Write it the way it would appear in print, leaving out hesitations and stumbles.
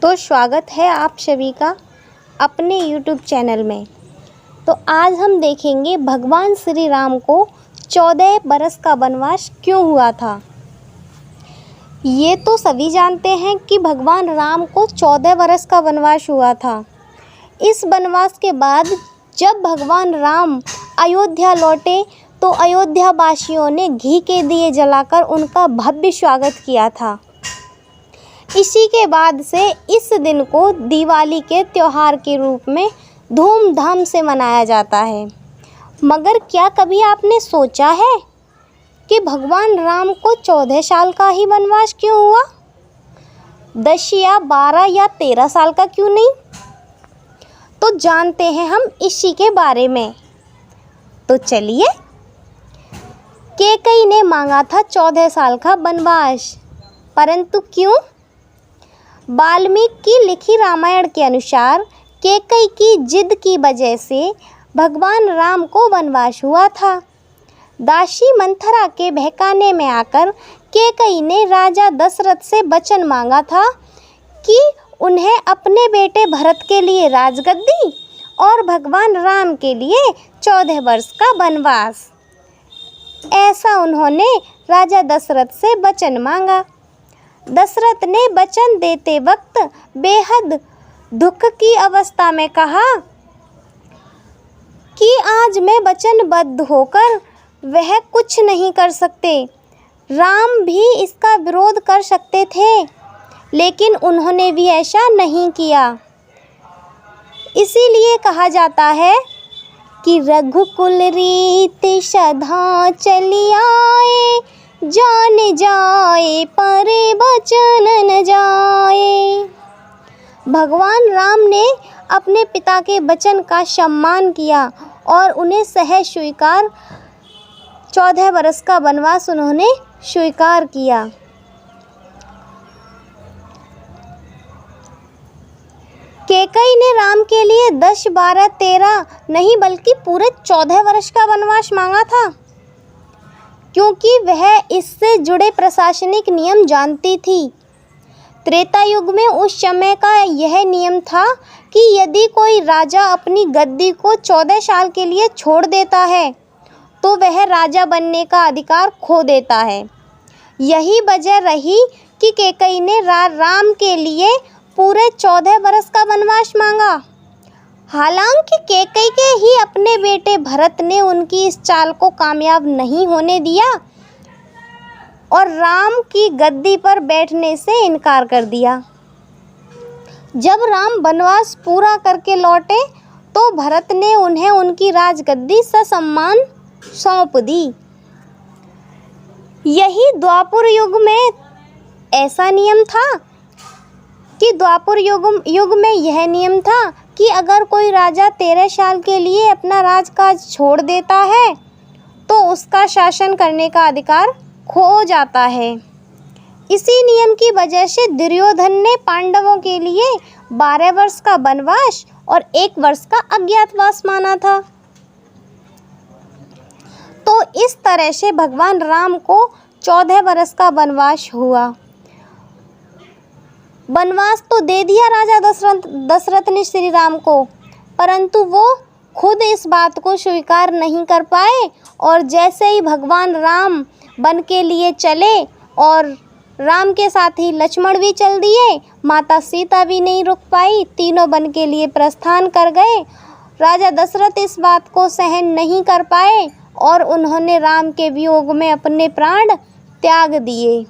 तो स्वागत है आप सभी का अपने YouTube चैनल में। तो आज हम देखेंगे भगवान श्री राम को 14 बरस का वनवास क्यों हुआ था। ये तो सभी जानते हैं कि भगवान राम को 14 बरस का वनवास हुआ था। इस वनवास के बाद जब भगवान राम अयोध्या लौटे तो अयोध्या वासियों ने घी के दिए जलाकर उनका भव्य स्वागत किया था। इसी के बाद से इस दिन को दिवाली के त्यौहार के रूप में धूमधाम से मनाया जाता है। मगर क्या कभी आपने सोचा है कि भगवान राम को 14 साल का ही वनवास क्यों हुआ, 10 या 12 या 13 साल का क्यों नहीं? तो जानते हैं हम इसी के बारे में। तो चलिए, कैकेयी ने मांगा था 14 साल का वनवास, परंतु क्यों? वाल्मीकि की लिखी रामायण के अनुसार कैकेयी की जिद की वजह से भगवान राम को वनवास हुआ था। दासी मंथरा के बहकाने में आकर कैकेयी ने राजा दशरथ से वचन मांगा था कि उन्हें अपने बेटे भरत के लिए राजगद्दी और भगवान राम के लिए 14 वर्ष का वनवास, ऐसा उन्होंने राजा दशरथ से वचन मांगा। दशरथ ने वचन देते वक्त बेहद दुख की अवस्था में कहा कि आज मैं वचनबद्ध होकर वह कुछ नहीं कर सकते। राम भी इसका विरोध कर सकते थे, लेकिन उन्होंने भी ऐसा नहीं किया। इसीलिए कहा जाता है कि रघुकुल रीति सधा चली आए, जान जाए परे बचन न जाए। भगवान राम ने अपने पिता के वचन का सम्मान किया और उन्हें सहज स्वीकार 14 वर्ष का वनवास उन्होंने स्वीकार किया। कैकेयी ने राम के लिए 10, 12, 13 नहीं बल्कि पूरे 14 वर्ष का वनवास मांगा था, क्योंकि वह इससे जुड़े प्रशासनिक नियम जानती थी। त्रेता युग में उस समय का यह नियम था कि यदि कोई राजा अपनी गद्दी को 14 साल के लिए छोड़ देता है तो वह राजा बनने का अधिकार खो देता है। यही वजह रही कि कैकेयी ने राम के लिए पूरे 14 वर्ष का वनवास मांगा। हालांकि कैकेयी के ही अपने बेटे भरत ने उनकी इस चाल को कामयाब नहीं होने दिया और राम की गद्दी पर बैठने से इनकार कर दिया। जब राम वनवास पूरा करके लौटे तो भरत ने उन्हें उनकी राजगद्दी ससम्मान सौंप दी। यही द्वापर युग में ऐसा नियम था कि द्वापर युग में यह नियम था कि अगर कोई राजा 13 साल के लिए अपना राजकाज छोड़ देता है तो उसका शासन करने का अधिकार खो जाता है। इसी नियम की वजह से दुर्योधन ने पांडवों के लिए 12 वर्ष का वनवास और 1 वर्ष का अज्ञातवास माना था। तो इस तरह से भगवान राम को 14 वर्ष का वनवास हुआ। वनवास तो दे दिया राजा दशरथ ने श्री राम को, परंतु वो खुद इस बात को स्वीकार नहीं कर पाए और जैसे ही भगवान राम वन के लिए चले और राम के साथ ही लक्ष्मण भी चल दिए, माता सीता भी नहीं रुक पाई, तीनों वन के लिए प्रस्थान कर गए। राजा दशरथ इस बात को सहन नहीं कर पाए और उन्होंने राम के वियोग में अपने प्राण त्याग दिए।